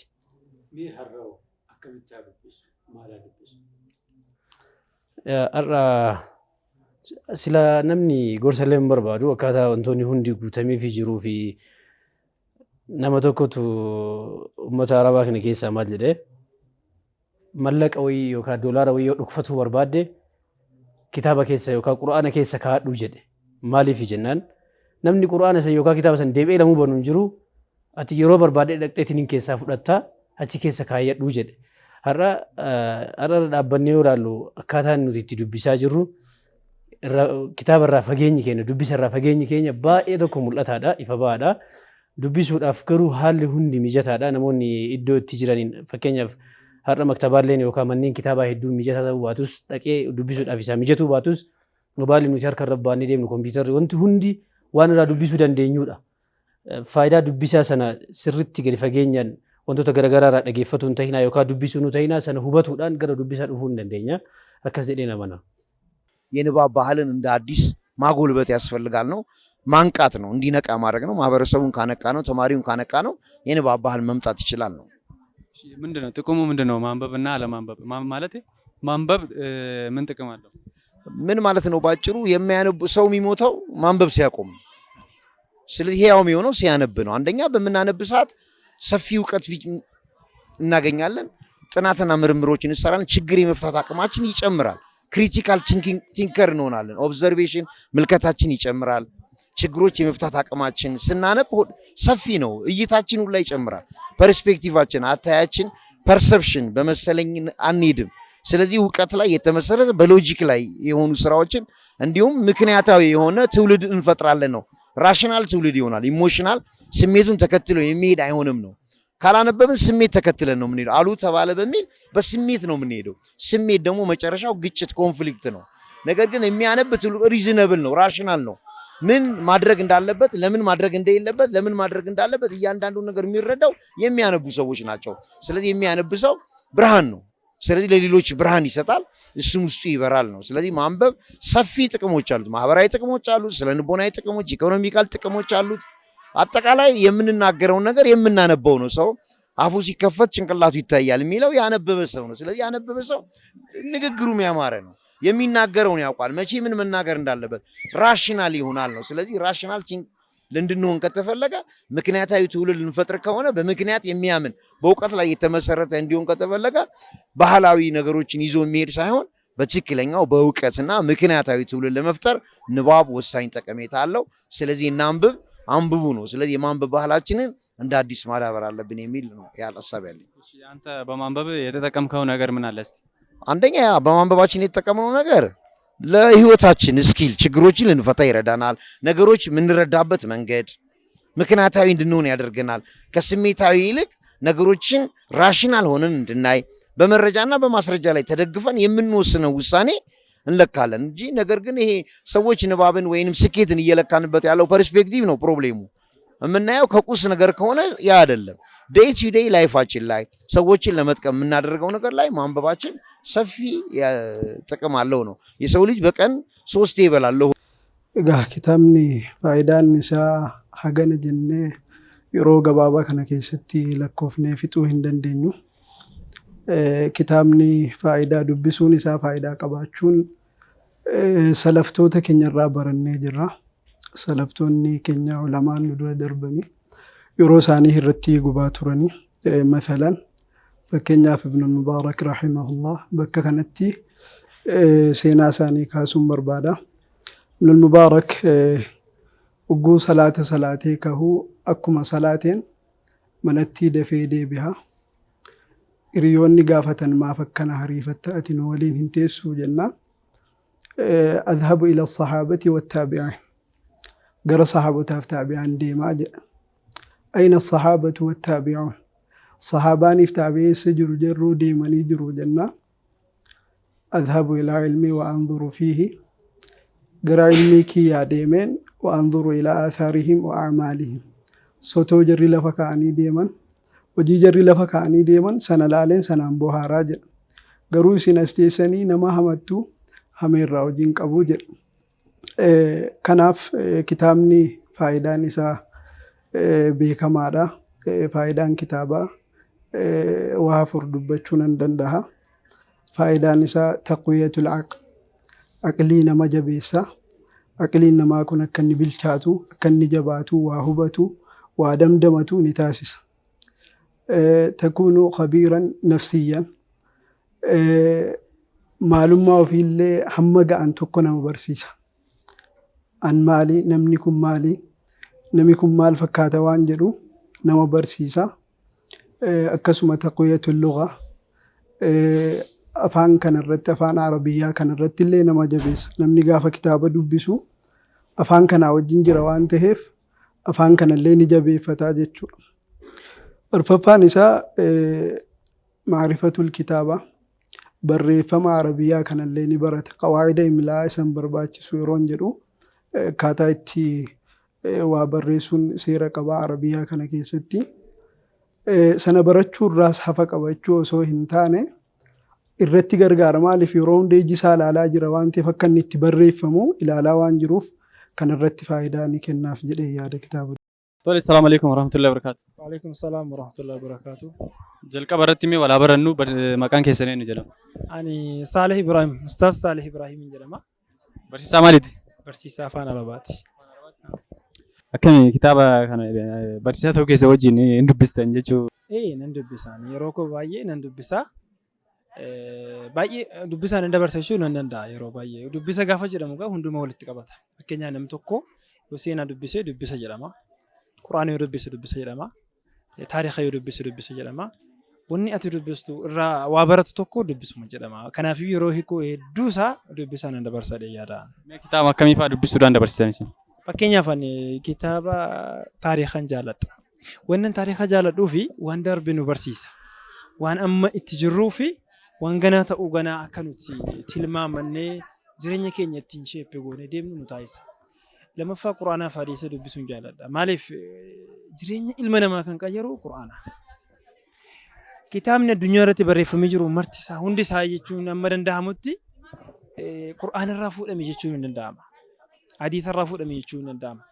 Mee har'aa akkamitti haa dubbisu? Maal haa dubbisu? Har'aa sila namni gorsa illee hin barbaadu akkaataa wantoonni hundi guutamee fi jiruu fi nama tokkotu uummata arabaa kana keessaa maal jedhee mallaqa wayii yookaan doolaara wayii yoo dhokfatuu barbaadde kitaaba keessa yookaan quraana keessa kaa'adhu jedhe. Maaliif jennaan namni quraana san yookaan kitaaba san deebi'ee lamuu banu hin jiru ati yeroo barbaadde dhaqxeetiin keessaa fudhattaa achi keessa kaayyadhu jedhe. Har'a dhaabbannee yoo ilaallu akkaataan nuti itti dubbisaa jirru kitaaba irraa fageenyi keenya dubbisa irraa fageenyi keenya baay'ee tokko mul'ataadha ifa bahaadha. Dubbisuudhaaf garuu haalli hundi mijataadha. Namoonni iddoo itti jiraniin fakkeenyaaf har'a maktabaaleen yookaan manneen kitaabaa hedduun mijataa ta'uu baatus dhaqee dubbisuudhaaf isaa mijatuu baatus mobaayilii nuti harka irra baannee deemnu kompiitarri wanti hundi waan irraa dubbisuu dandeenyudha. Faayidaa dubbisaa sana sirriitti gadi fageenyaan wantoota garaagaraa irraa dhageeffatu hin ta'inaa yookaan dubbisuu nu ta'inaa sana hubatuudhaan gara dubbisaa dhufuu hin dandeenya. Akkas jedhee namana. የንባብ ባህልን እንደ አዲስ ማጎልበት ያስፈልጋል ነው ማንቃት ነው እንዲነቃ ማድረግ ነው ማህበረሰቡን ካነቃ ነው ተማሪውን ካነቃ ነው የንባብ ባህል መምጣት ይችላል ነው ምንድነው ጥቅሙ ምንድነው ማንበብና አለማንበብ ማለት ማንበብ ምን ጥቅም አለው ምን ማለት ነው ባጭሩ የሚያነብ ሰው የሚሞተው ማንበብ ሲያቆም ስለዚህ ያው የሚሆነው ሲያነብ ነው አንደኛ በመናነብ ሰዓት ሰፊ ዕውቀት እናገኛለን ጥናትና ምርምሮችን እንሰራለን ችግር የመፍታት አቅማችን ይጨምራል ክሪቲካል ቲንከር እንሆናለን ኦብዘርቬሽን ምልከታችን ይጨምራል ችግሮች የመፍታት አቅማችን ስናነብ ሰፊ ነው እይታችን ሁሉ ይጨምራል ፐርስፔክቲቫችን አታያችን ፐርሰፕሽን በመሰለኝ አንሄድም ስለዚህ ዕውቀት ላይ የተመሰረተ በሎጂክ ላይ የሆኑ ስራዎችን እንዲሁም ምክንያታዊ የሆነ ትውልድ እንፈጥራለን ነው ራሽናል ትውልድ ይሆናል ኢሞሽናል ስሜቱን ተከትሎ የሚሄድ አይሆንም ነው ካላነበብን ስሜት ተከትለን ነው የምንሄደው አሉ ተባለ በሚል በስሜት ነው የምንሄደው ስሜት ደግሞ መጨረሻው ግጭት ኮንፍሊክት ነው ነገር ግን የሚያነብ ትውልድ ሪዝነብል ነው ራሽናል ነው ምን ማድረግ እንዳለበት፣ ለምን ማድረግ እንደሌለበት፣ ለምን ማድረግ እንዳለበት እያንዳንዱ ነገር የሚረዳው የሚያነቡ ሰዎች ናቸው። ስለዚህ የሚያነብ ሰው ብርሃን ነው። ስለዚህ ለሌሎች ብርሃን ይሰጣል፣ እሱም ውስጡ ይበራል ነው። ስለዚህ ማንበብ ሰፊ ጥቅሞች አሉት። ማህበራዊ ጥቅሞች አሉት፣ ስለ ልቦናዊ ጥቅሞች፣ ኢኮኖሚካል ጥቅሞች አሉት። አጠቃላይ የምንናገረውን ነገር የምናነበው ነው። ሰው አፉ ሲከፈት ጭንቅላቱ ይታያል የሚለው ያነበበ ሰው ነው። ስለዚህ ያነበበ ሰው ንግግሩም ያማረ ነው። የሚናገረውን ያውቃል፣ መቼ ምን መናገር እንዳለበት ራሽናል ይሆናል ነው። ስለዚህ ራሽናል እንድንሆን ከተፈለገ ምክንያታዊ ትውልድ ልንፈጥር ከሆነ በምክንያት የሚያምን በእውቀት ላይ የተመሰረተ እንዲሆን ከተፈለገ ባህላዊ ነገሮችን ይዞ የሚሄድ ሳይሆን በትክክለኛው በእውቀትና ምክንያታዊ ትውልድ ለመፍጠር ንባብ ወሳኝ ጠቀሜታ አለው። ስለዚህ እናንብብ፣ አንብቡ ነው። ስለዚህ የማንበብ ባህላችንን እንደ አዲስ ማዳበር አለብን የሚል ነው ሐሳብ ያለኝ። አንተ በማንበብ የተጠቀምከው ነገር ምን አለ እስቲ? አንደኛ በማንበባችን የተጠቀምነው ነገር ለህይወታችን ስኪል ችግሮችን ልንፈታ ይረዳናል። ነገሮች የምንረዳበት መንገድ ምክንያታዊ እንድንሆን ያደርገናል። ከስሜታዊ ይልቅ ነገሮችን ራሽናል ሆነን እንድናይ በመረጃና በማስረጃ ላይ ተደግፈን የምንወስነው ውሳኔ እንለካለን እንጂ ነገር ግን ይሄ ሰዎች ንባብን ወይንም ስኬትን እየለካንበት ያለው ፐርስፔክቲቭ ነው ፕሮብሌሙ። የምናየው ከቁስ ነገር ከሆነ ያ አይደለም። ዴይ ቱ ዴይ ላይፋችን ላይ ሰዎችን ለመጥቀም የምናደርገው ነገር ላይ ማንበባችን ሰፊ ጥቅም አለው ነው። የሰው ልጅ በቀን 3 ይበላል። kitaabni faayidaan isaa hagana jennee yeroo gabaabaa kana keessatti lakkoofnee fixuu hin dandeenyu. Kitaabni faayidaa dubbisuun isaa faayidaa qabaachuun salaftoota keenyarraa barannee jirra. Salaftoonni keenya ulamaan nu dura darbanii yeroo isaanii irratti gubaa turanii masalan fakkeenyaaf Ibn Mubaarak rahimahullah bakka kanatti seenaa isaanii kaasuun barbaada. Ibn Mubaarak ugguu salaatee kahuu akkuma salaateen manatti dafee deebi'a. Hiriyoonni gaafatan maaf akkana hariifatta ati nu waliin hin teessuu jennaan. Adhabu ila sahaabati wattaabi'iin. قرأ صحابة تابعين ديما أين الصحابة والتابعون؟ صحابان تابعين سجر جروا ديما يجروا جنة. أذهب إلى علمي وأنظر فيه. قرأ علمي كي يا ديمين وأنظر إلى آثارهم وأعمالهم. صوتو جري لفكاني ديما وجي جري لفكاني ديما سنة لالين سنة بوها راجل. قروا سنستيسني نما همتو همير راوجين كابوجر. Kanaaf kitaabni faayidaan isaa beekamaadha. Faayidaan kitaabaa waa afur dubbachuu nan danda'a. Faayidaan isaa taqwiyatul aqlii nama jabeessa. Aqliin namaa kun akka inni bilchaatu, akka inni jabaatu, waa hubatu, waa damdamatu ni taasisa. Takuunu khabiiran nafsiyyan. Maalummaa ofiillee hamma ga'an tokko nama barsiisa. An maali namni kun maali namni kun maal fakkaata waan jedhu nama barsiisa. Akkasuma taqwiyatul lugha afaan kanarratti afaan arabiyyaa kanarratti illee nama jabeessa. Namni gaafa kitaaba dubbisu afaan kanaa wajjin jira waan ta'eef afaan kanallee ni jabeeffataa jechuudha. Arfaffaan isaa maarifatul kitaaba barreeffama arabiyyaa kanallee ni barata. Qawaa'ida imlaa isan barbaachisu yeroon jedhu akkaataa itti waa barreessuun seera qabaa arabiyyaa kana keessatti. Sana barachuu irraas hafa qabachuu osoo hin taane irratti gargaara. Maaliif yeroo hundee iji isaa ilaalaa jira waan ta'eef akka inni itti barreeffamu ilaalaa waan jiruuf kan irratti faayidaa ni kennaaf jedhee yaada kitaaba. Tole, assalamu alaikum warahmatullahi wabarakatuh. Waalaikum salaam warahmatullahi wabarakatuh. Jalqaba irratti mee walaa barannu maqaan keessan eenyu jedhama? Ani Saalih Ibrahim, Ustaaz Saalih Ibrahim jedhama. Barsiisaa maaliiti? Barsiisaa afaan Arabaati. Akkami kitaaba kana barsiisaa ta'uu keessa wajjin hin dubbistan jechuu? Nan dubbisaan yeroo koo baay'ee nan dubbisaa. Baay'ee dubbisaan hin dabarsachuu nan danda'a yeroo baay'ee. Dubbisa gaafa jedhamu gaa hunduma walitti qabata. Fakkeenyaaf namni tokko yoo seenaa dubbisee dubbisa jedhama. Quraana yoo dubbise dubbisa jedhama. Taariika yoo dubbise dubbisa jedhama. Wanni ati dubbistu irraa waa baratu tokko dubbisuma jedhama. Kanaafuu yeroo hiikoo hedduu isaa dubbisaan nan dabarsadhee yaada. Mee kitaaba akkamii fa'aa dubbisuudhaan dabarsitanis? Fakkeenyaaf ani kitaaba taariikaan jaaladha. Wannan taariika jaaladhuu fi waan darbe nu barsiisa. Waan amma itti jirruu fi waan ganaa ta'uu ganaa akka nuti tilmaamannee jireenya keenya ittiin sheeppee goonee deemnu nu taasisa. Lammaffaa quraanaa fi hadiisa dubbisuun jaalladha. Maaliif jireenya ilma namaa kan qayyaru quraana. Kitaabni addunyaa irratti barreeffamee jiru marti isaa hundi isaa jechuun amma danda'amutti quraana irraa fuudhame jechuun hin danda'ama. Hadiisa irraa fuudhame jechuun hin danda'ama.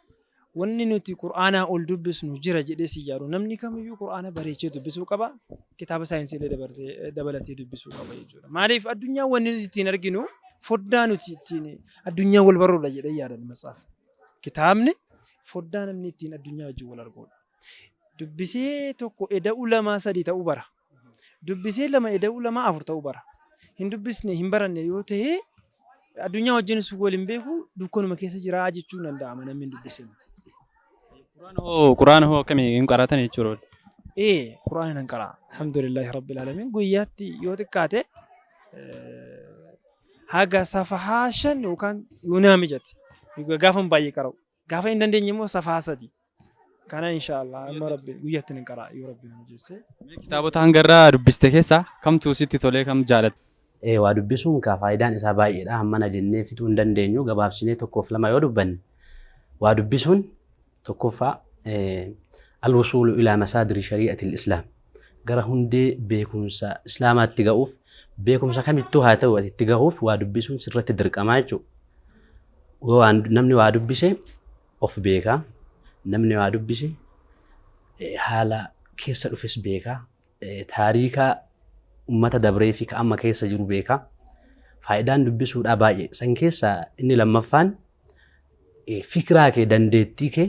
Wanni nuti quraanaa ol dubbisnu jira jedhee si yaadu namni kamiyyuu quraana bareechee dubbisuu qaba. Kitaaba saayinsiilee dabalatee dubbisuu qaba jechuudha. Maaliif addunyaa wanni ittiin arginu foddaa nuti ittiin addunyaa wal baruudha jedhee yaadan matsaaf. Kitaabni foddaa namni ittiin addunyaa wajjin wal arguudha. Dubbisee tokko eda'uu lamaa sadii ta'uu bara. Dubbisee lama eda'uu lamaa afur ta'uu bara. Hin dubbisne hin baranne yoo ta'e addunyaa wajjin sun waliin beeku dukkanuma keessa jira jechuun danda'ama namni dubbisee. Quraana hoo akkamii hin qaratan jechuudha? Quraana nan qara. Alhamdulillahi rabbil alamin. Guyyaatti yoo xiqqaate haga safhaa 5 yookaan yoo naa mijate. Gaafa baay'ee qara'u. Gaafa hin dandeenye immoo safhaa 3. Kana inshallah amma rabbi guyyaatti nan qara yoo rabbi nama jesse. Kitaabota hangarraa dubbiste keessaa kamtu sitti tolee kam jaalatte? Waa dubbisuun faayidaan isaa baay'eedha. Hammana jennee fixuu hin dandeenyu gabaabsinee tokkoof lama yoo dubbanne. Waa dubbisuun tokkoffaa alwusuulu ilaa masaadiri shari'ati al-islaam. Gara hundee beekumsa islaamaatti ga'uuf beekumsa kamittuu haa ta'u itti ga'uuf waa dubbisuun sirratti dirqamaa jechuudha. Namni waa dubbise of beekaa. Namni waa dubbise haala keessa dhufes beekaa. Taariikaa ummata dabree fi ka amma keessa jiru beekaa. Faayidaan dubbisuudhaa baay'ee. San keessaa inni lammaffaan fikiraa kee dandeettii kee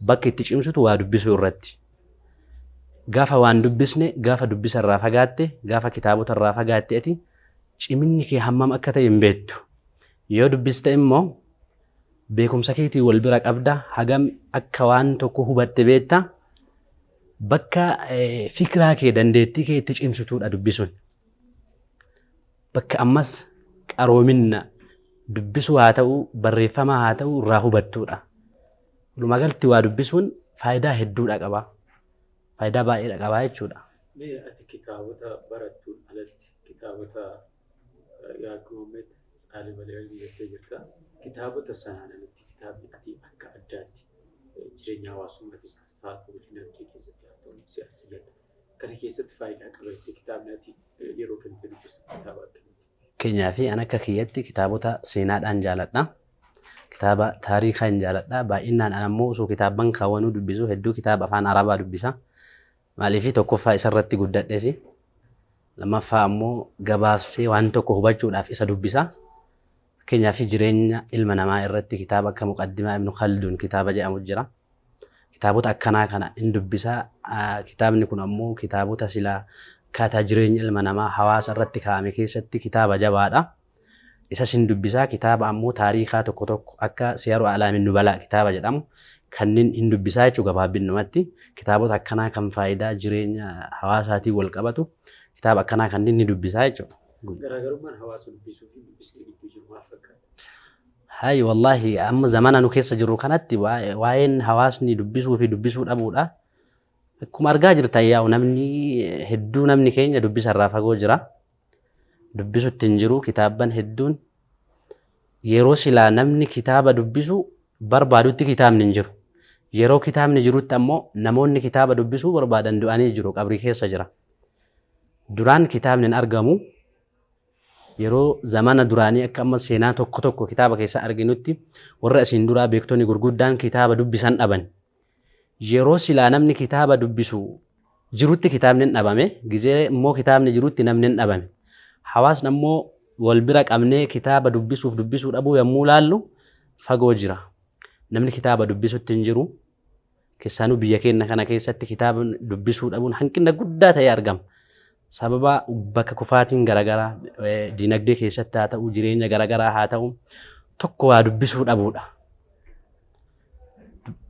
bakka itti cimsutu waa dubbisuu irratti. Gaafa waan dubbisne gaafa dubbisa irraa fagaatte gaafa kitaabota irraa fagaatte ati ciminni kee hammam akka ta'e hin beektu. Yoo dubbiste immoo beekumsa keetii wal bira qabda hagam akka waan tokko hubatte beekta. Bakka fikiraa kee dandeettii kee itti cimsituudha dubbisuun. Bakka ammas qaroominna dubbisuu haa ta'u barreeffama haa ta'u irraa hubattuudha. Walumagalatti waa dubbisuun faayidaa hedduudha qaba. Faayidaa baay'eedha qaba jechuudha. Mee ati kitaabota barattuun alatti kitaabota yaaqoomet Aalimalee jettee jirta. Kitaabota sanaan alatti kitaabni ati akka addaatti jireenya hawaasummaa keessatti haa ta'u dinagdee keessatti haa ta'u siyaasiyyaadha. Kana keessatti faayidaa qaba jettee kitaabni ati yeroo kamitti dubbistu kitaaba akkamiiti? Keenyaa fi an akka kiyyatti kitaabota seenaadhaan jaaladha. Kitaaba taariikaan jaaladha. Baay'inaan an ammoo osoo kitaaban kaawwanuu dubbisu hedduu kitaaba afaan Arabaa dubbisa. Maaliif tokkoffaa isarratti guddadheesi. Lammaffaa ammoo gabaabsee waan tokko hubachuudhaaf isa dubbisa. Keenyaa fi jireenya ilma namaa irratti kitaaba akka Muqaddimaa Ibn Khalduun kitaaba jedhamu jira. Kitaabota akkanaa kana hin dubbisa. Kitaabni kun ammoo kitaabota silaa akkaataa jireenya ilma namaa hawaasa irratti kaa'ame keessatti kitaaba jabaadha. Isas hin dubbisaa. Kitaaba ammoo taariikaa tokko tokko akka Siyaru Alaamin Nubalaa kitaaba jedhamu kanneen hin dubbisaa jechuu gabaabinumatti. Kitaabota akkanaa kan faayidaa jireenya hawaasaatiin wal qabatu kitaaba akkanaa kanneen ni dubbisaa jechuudha. Garaagarummaan hawaasa dubbisuu fi dubbisuu gidduu jiru maal fakkaata? Hayi wallahi amma zamana nu keessa jiru kanatti waa'een hawaasni dubbisuu fi dubbisuu dhabuudha. Akkuma argaa jirtan yaa'u namni hedduu namni keenya dubbisa irraa fagoo jira. Dubbisuutti hin jiru kitaaban hedduun yeroo silaa namni kitaaba dubbisu barbaadutti kitaabni hin jiru. Yeroo kitaabni jirutti ammoo namoonni kitaaba dubbisuu barbaadan du'anii jiru qabrii keessa jira. Duraan kitaabni hin argamu. Yeroo zamana duraanii akka amma seenaa tokko tokko kitaaba keessa arginutti warra isin duraa beektonni gurguddaan kitaaba dubbisan dhaban. Yeroo silaa namni kitaaba dubbisu jirutti kitaabni hin dhabame. Gizee immoo kitaabni jirutti namni hin dhabame. Hawaasni ammoo wal bira qabnee kitaaba dubbisuuf dubbisuu dhabuu yommuu laallu fagoo jira. Namni kitaaba dubbisutti hin jiru. Keessaanuu biyya keenya kana keessatti kitaaba dubbisuu dhabuun hanqina guddaa ta'ee argama. Sababa bakka kufaatiin garaagaraa dinagdee keessatti haa ta'u jireenya garaagaraa haa ta'u tokko waa dubbisuu dhabuudha.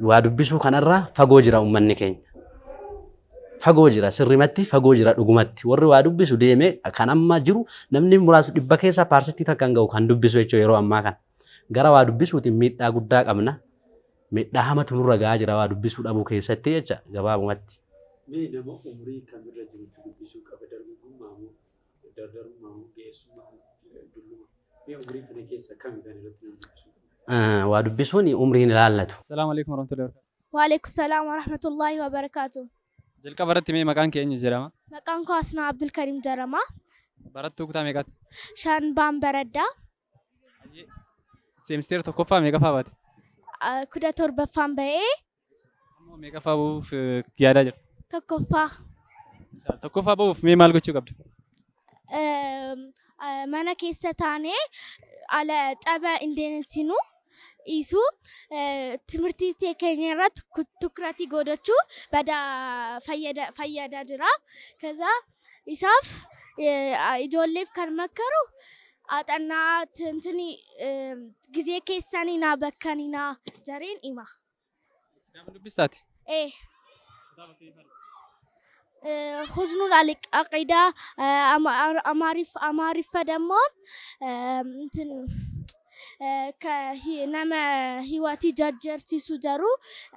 Waa dubbisuu kanarraa fagoo jira uummanni keenya. Fagoo jira sirrimatti fagoo jira dhugumatti. Warri waa dubbisu deemee kan amma jiru namni muraasni dhibba keessaa paarsettii takka hin ga'u kan dubbisu jechuudha yeroo ammaa kana. Gara waa dubbisuutiin miidhaa guddaa qabna. Miidhaa hamatu nurra gahaa jira waa dubbisuu dhabuu keessatti jecha gabaabumatti. Mee nama umurii kamirra jirutti dubbisuu qaba dargaggummaa moo dardarummaa moo ga'eessummaa dulluma? Mee umurii kana keessa kami kan irratti nama dubbisuu qaba? waa dubbisuun umriin ilaallatu. Salaamu alaikum warahmatullahi wabarakatuh. وعليكم السلام ورحمة الله وبركاته. Jalqaba baratti mee maqaan kee eenyu jedhama? مقام كواسنا عبد الكريم جرما Barattuu kutaa meeqaati? شان بام بردا Seemisteera tokkoffaa meeqaffaa baate? كدا تربة فان بي Ammoo meeqaffaa bahuuf yaadaa jirta? تكفى Tokkoffaa bahuuf mee maal gochuu qabda? مانا كيسة تاني على تابع اندينسينو إيسو تمرتي تكيني رات تكراتي غودتشو بدا فيدا جرا كذا إساف إجوليف كان مكرو أتنا تنتني جزية كيساني نا بكاني نا جارين إما Gaafa dubbistaati? إيه خزنوا عليك عقيدة أمارف دمو انتن كهي نما هواتي جرجر سيسو جارو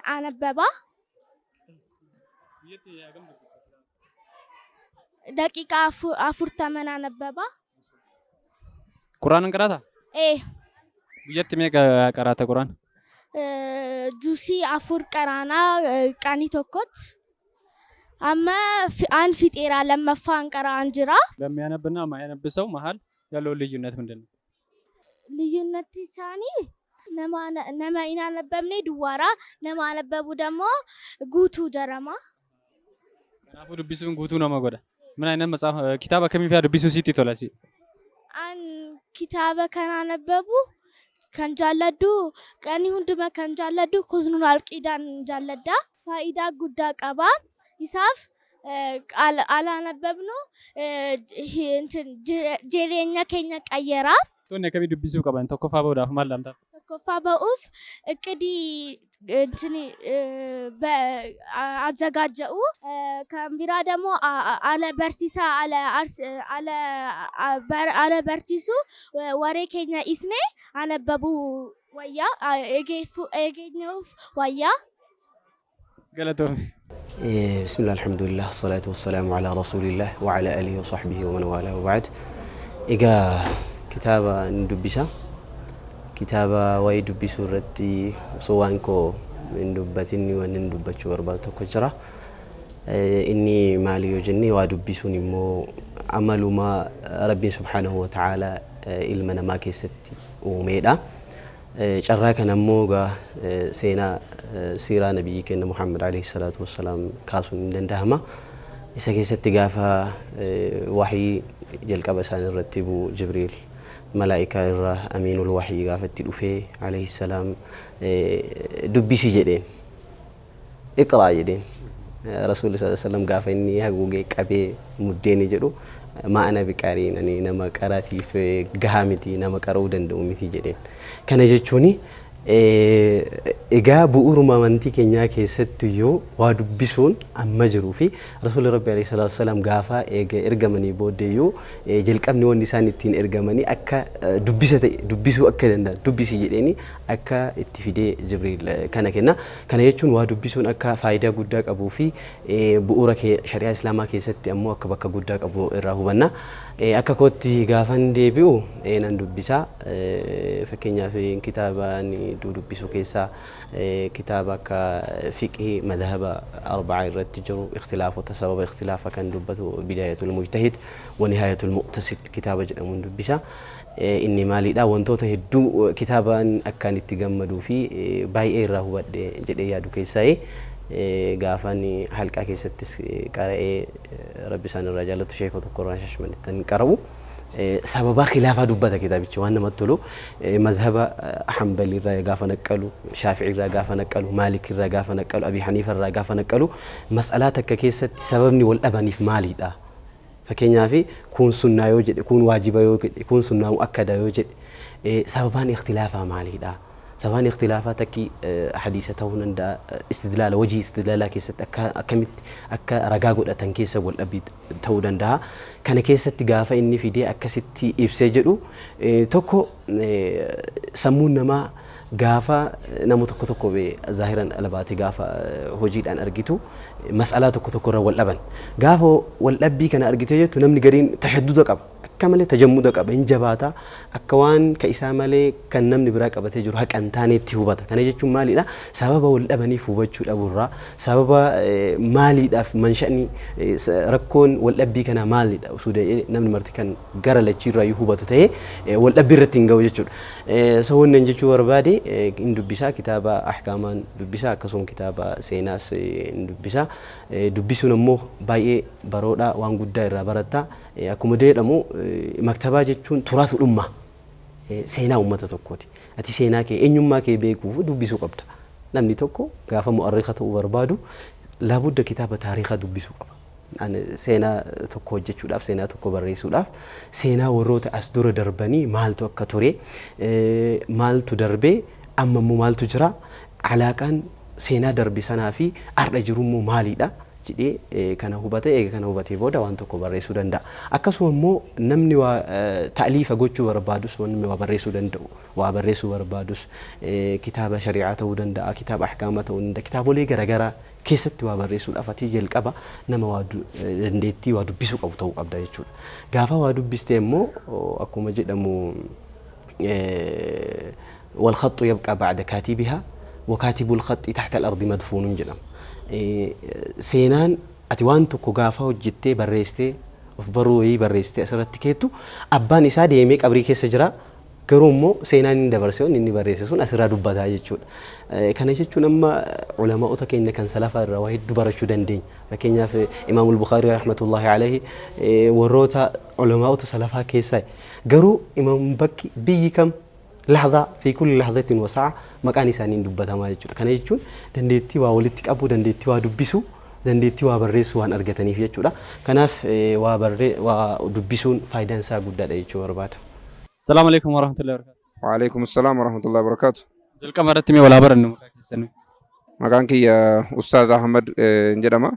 أنا بابا دقيقة أفور تمن أنا بابا Quraan qaraata? إيه Guyyatti meeqa qaraata Quraan? جوسي أفور كرانا كاني توكوت أما أن في تيرا لما فان كران جرا በሚያነብና የማያነብ ሰው መሀል ያለው ልዩነት ምንድን ነው? ልዩነት ሳኒ ነማ ኢና ነበብኔ ድዋራ ነማ ነበቡ ደግሞ ጉቱ ጀረማ Kanaafuu dubbisuun guutuu nama godha. Min አይነት መጽሐፍ kitaaba kamiifaa dubbisuu sitti tola si? አን ኪታበ ከና ነበቡ ከንጃለዱ ቀኒ ሁንድመ ከንጃለዱ ኩዝኑን አልቂዳን ጃለዳ ፋይዳ ጉዳ ቀባ ይሳፍ አላነበብኑ እንትን ጄሬኛ ከኛ ቀየራ Toonni akkamii dubbisuu qaban tokkoffaa bahuudhaaf maal laamtaaf? tokkoffaa ba'uuf እቅዲ እንትን አዘጋጀው kan biraa ደግሞ አለ በርሲሳ አለ በርቲሱ ወሬ ኬኛ ኢስኔ አነበቡ ወያ ኤጌኘውፍ ወያ Galatoomii. بسم الله الحمد لله الصلاة والسلام على رسول الله وعلى آله وصحبه ومن والاه وبعد إجا كتابة ندبسة كتابة ويدبسو رتي سوانكو ندبتني وندبتشو ورباتو كجرة إني مالي وجني وادبسوني مو عمل ما ربي سبحانه وتعالى إلمنا ما كيستي وميدا شراك نموغا سينا سيرة نبي كنا محمد عليه الصلاة والسلام كاسون لندهما إذا كيست جافا وحي جلك بسان الرتبو جبريل ملائكة الره أمين الوحي جافت تلوفي عليه السلام دبي سجدين اقرأ جدين رسول الله صلى الله عليه وسلم جافا إني هجوجي كابي مديني جرو ما أنا بكارين أني نما كراتي في جهامتي نما كرودن دومتي جدين كان يجتوني إجا بؤرما منتي كنيا كيست يو وادبسون أما جروفي رسول ربي عليه الصلاة والسلام جافا إجا إرجمني بوديو جلك أبني ونسان التين إرجمني أكا دبسو أكا لندا دبسي جديني أكا اتفيدي جبريل كان يجتون وادبسون أكا فايدة جودك أبو في بؤرك شريعة إسلامك كيست أمو أكا بكا جودك أبو الرهوبنا أكا كوتي جافن ديبيو نندبسا فكنيا في كتاباني دبسو كيسا كتابة كفقه مذهب أربعة الرتجر اختلاف وتسبب اختلاف كان دبته بداية المجتهد ونهاية المقتصد كتابة جدا من دبسا إني مالي دا وانتوته دو كتابا أكان التجمدوا في باي هو جدي يادو كيساي غافاني حلقة كيستس قرأ ربي سان الرجال تشيخ وتقرأ ششمن تنقربوا سببا خلافة دبته كتابي وانا متلو مذهب حنبلي را غافا نقلو شافعي را غافا نقلو مالك را غافا نقلو أبي حنيفة را غافا نقلو مسألاتك كيست سببني والأباني في مالي دا فكينيا في كون سنة يوجد كون واجب يوجد كون سنة مؤكدة يوجد سببان اختلافها مالي دا سببان اختلافاتك حديثة هنا استدلال وجه استدلال كيست أكمت أكا رجاجو التنكيس والأبي تودن ده كان كيست جافة إني في دي أكستي إبسجرو توكو سمونا ما جافة نمو تكو بظاهرا ألباتي جافة وجيد أن أرجيتو مسألة تكو رو واللبن جافة والأبي كان أرجيتو نمني قرين تشددك أب akka malee tajammuda qaba hin jabaata akka waan ka isaa malee kan namni biraa qabatee jiru haqa hin taaneetti hubata kana jechuun maalidha sababa wal dhabaniif hubachuu dhabuurraa sababa maaliidhaaf mansha'ni rakkoon wal dhabbii kana maalidha osoo namni marti kan gara lachiirraa hubatu ta'ee wal dhabbii irratti hin ga'u jechuudha sawoonni jechuu barbaade hin dubbisaa kitaaba ahkaamaan dubbisaa akkasuma kitaaba seenaas hin dubbisaa dubbisuun ammoo baay'ee baroodhaa waan guddaa irraa baratta akkuma jedhamu maktabaa jechuun turaatu dhumma seenaa uummata tokkooti ati seenaa kee eenyummaa kee beekuuf dubbisuu qabda namni tokko gaafa mu'arriqa ta'uu barbaadu laabudda kitaaba taariikaa dubbisuu qaba seenaa tokko hojjechuudhaaf seenaa tokko barreessuudhaaf seenaa warroota as dura darbanii maaltu akka ture maaltu darbee amma immoo maaltu jira alaaqaan seenaa darbe sanaa fi har'a jiru immoo maalidha jedhee kana hubate eega kana hubatee booda waan tokko barreessuu danda'a akkasuma immoo namni waa ta'liifa gochuu barbaadus namni waa barreessuu danda'u waa barreessuu barbaadus kitaaba shari'aa ta'uu danda'a kitaaba ahkaamaa ta'uu danda'a kitaabolee garaagaraa keessatti waa barreessuudhaaf ati jalqaba nama waa dandeettii waa dubbisuu qabu ta'uu qabda jechuudha gaafa waa dubbistee immoo akkuma jedhamu والخط يبقى بعد كاتبها وكاتب الخط تحت الأرض مدفون جنم سينان أتوانتو كوغافا وجدتي بريستي وفبروي بريستي أسرت كيتو أبان إسا ديميك أبريكي سجرا كرومو سينان دبرسيون إني بريسيسون أسرا دبتا يجون كان يجون أما علماء تكين كان سلفا الرواهي دبرشو دندين لكن في إمام البخاري رحمة الله عليه وروتا علماء سلفا كيساي قرو إمام بكي بيكم لحظة في كل لحظة وساعة مكان إنسان دبتها ما يجون كان يجون دندتي وولدتك أبو دندتي ودبسو دندتي وبريس وان أرجتني في يجولا كناف ودبسون فايدة سا جدا يجوا رباط السلام عليكم ورحمة الله وبركاته وعليكم السلام ورحمة الله وبركاته جل كم رتمي ولا برنو مكان كي أستاذ أحمد جدما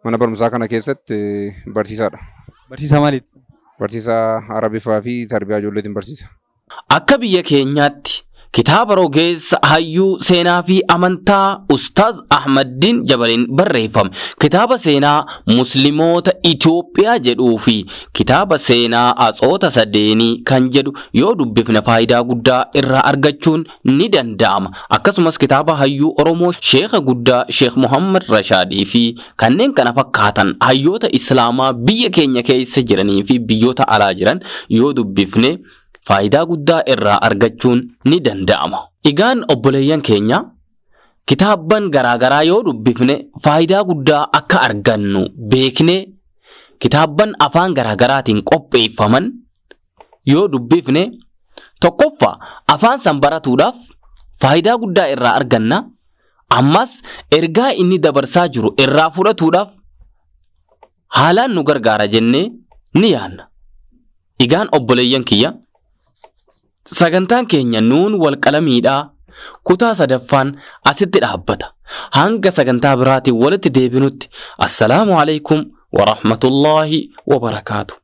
من برمساكنا كيست برسيسا ماليت برسيسا عربي فافي تربية جولة برسيسا Akka biyya keenyaatti kitaaba rogeessa hayyuu seenaa fi amantaa Ustaaz Ahmadiin Jabaliin barreeffame kitaaba seenaa Musliimoota Itoophiyaa jedhuu fi kitaaba seenaa Atsoota Sadeenii kan jedhu yoo dubbifne faayidaa guddaa irraa argachuun ni danda'ama. Akkasumas kitaaba hayyuu Oromoo Sheekha guddaa Sheekh Muhammad Rashaadii fi kanneen kana fakkaatan hayyoota Islaamaa biyya keenya keessa jiranii fi biyyoota alaa jiran yoo dubbifne faayidaa guddaa irraa argachuun ni danda'ama. Egaan obboleeyyan keenya kitaabban garaagaraa yoo dubbifne faayidaa guddaa akka argannu beekne kitaabban afaan garaagaraatiin qopheeffaman yoo dubbifne tokkoffaa afaan san baratuudhaaf faayidaa guddaa irraa arganna ammas ergaa inni dabarsaa jiru irraa fudhatuudhaaf haalaan nu gargaara jennee ni yaanna. Egaan obboleeyyan kiyya sagantaan keenya nuun wal qalamiidhaa kutaa sadaffaan asitti dhaabbata hanga sagantaa biraatiin walitti deebinutti assalaamu alaykum wa rahmatullaahi wa barakaatu.